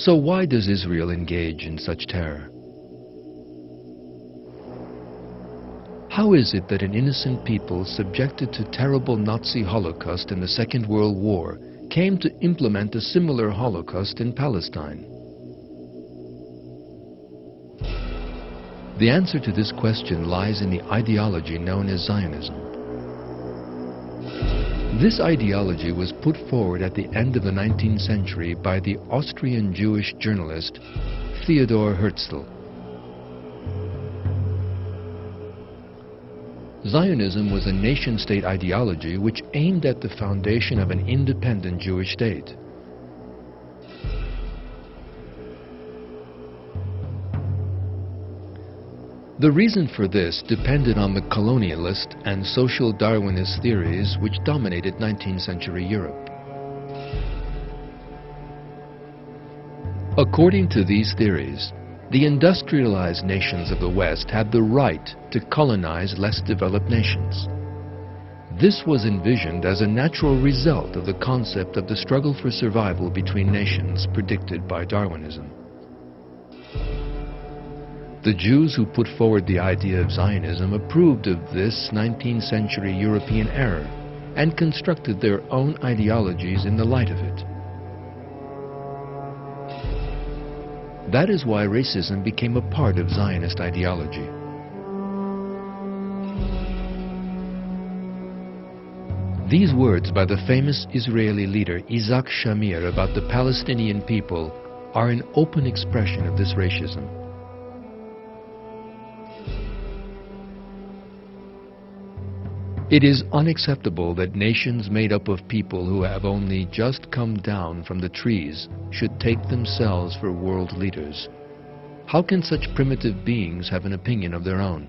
So why does Israel engage in such terror? How is it that an innocent people subjected to terrible Nazi Holocaust in the Second World War came to implement a similar Holocaust in Palestine? The answer to this question lies in the ideology known as Zionism. This ideology was put forward at the end of the 19th century by the Austrian Jewish journalist Theodor Herzl. Zionism was a nation-state ideology which aimed at the foundation of an independent Jewish state. The reason for this depended on the colonialist and social Darwinist theories which dominated 19th century Europe. According to these theories, the industrialized nations of the West had the right to colonize less developed nations. This was envisioned as a natural result of the concept of the struggle for survival between nations predicted by Darwinism. The Jews who put forward the idea of Zionism approved of this 19th century European error and constructed their own ideologies in the light of it. That is why racism became a part of Zionist ideology. These words by the famous Israeli leader Isaac Shamir about the Palestinian people are an open expression of this racism. It is unacceptable that nations made up of people who have only just come down from the trees should take themselves for world leaders. How can such primitive beings have an opinion of their own?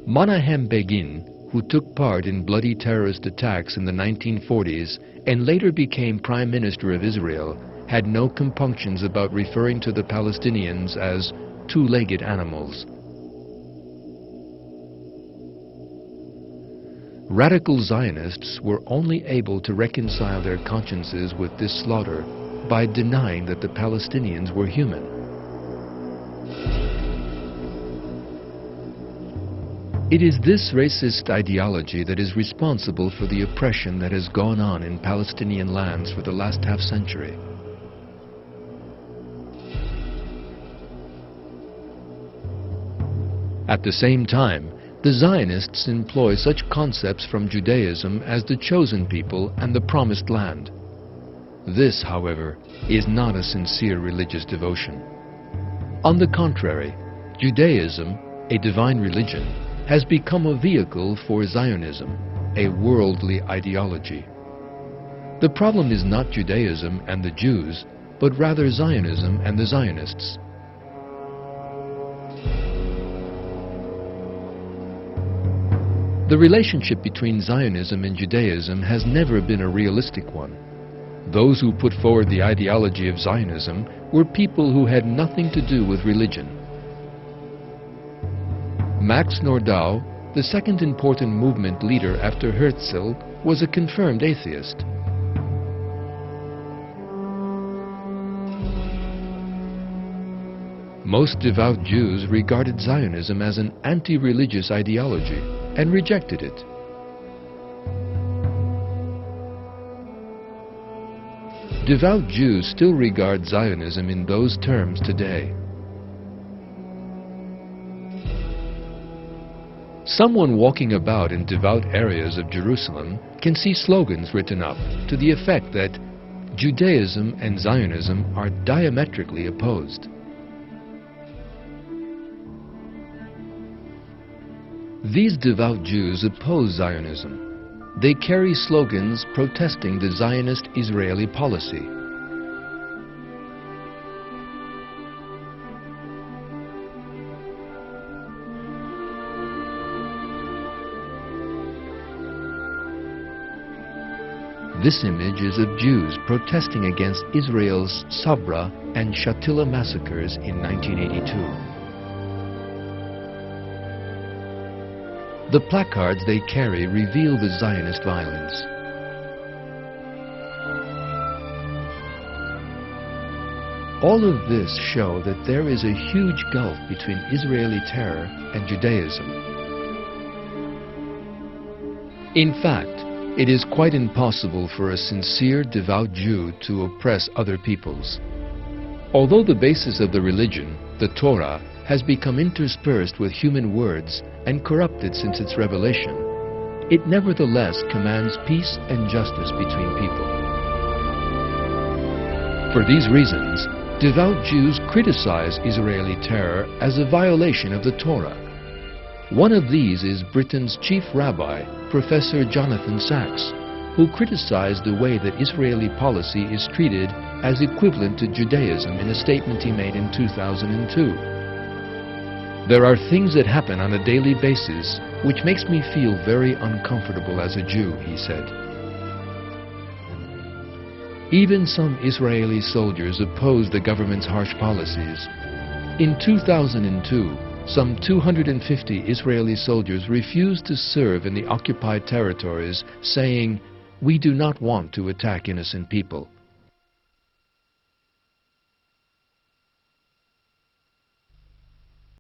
Menahem Begin, who took part in bloody terrorist attacks in the 1940s and later became Prime Minister of Israel, had no compunctions about referring to the Palestinians as two-legged animals. Radical Zionists were only able to reconcile their consciences with this slaughter by denying that the Palestinians were human. It is this racist ideology that is responsible for the oppression that has gone on in Palestinian lands for the last half-century. At the same time, the Zionists employ such concepts from Judaism as the chosen people and the promised land. This, however, is not a sincere religious devotion. On the contrary, Judaism, a divine religion, has become a vehicle for Zionism, a worldly ideology. The problem is not Judaism and the Jews, but rather Zionism and the Zionists. The relationship between Zionism and Judaism has never been a realistic one. Those who put forward the ideology of Zionism were people who had nothing to do with religion. Max Nordau, the second important movement leader after Herzl, was a confirmed atheist. Most devout Jews regarded Zionism as an anti-religious ideology and rejected it. Devout Jews still regard Zionism in those terms today. Someone walking about in devout areas of Jerusalem can see slogans written up to the effect that Judaism and Zionism are diametrically opposed. These devout Jews oppose Zionism. They carry slogans protesting the Zionist Israeli policy. This image is of Jews protesting against Israel's Sabra and Shatila massacres in 1982. The placards they carry reveal the Zionist violence. All of this show that there is a huge gulf between Israeli terror and Judaism. In fact, it is quite impossible for a sincere, devout Jew to oppress other peoples. Although the basis of the religion, the Torah, has become interspersed with human words and corrupted since its revelation, it nevertheless commands peace and justice between people. For these reasons, devout Jews criticize Israeli terror as a violation of the Torah. One of these is Britain's chief rabbi, Professor Jonathan Sacks, who criticized the way that Israeli policy is treated as equivalent to Judaism in a statement he made in 2002. There are things that happen on a daily basis which makes me feel very uncomfortable as a Jew, he said. Even some Israeli soldiers oppose the government's harsh policies. In 2002, some 250 Israeli soldiers refused to serve in the occupied territories, saying, "We do not want to attack innocent people."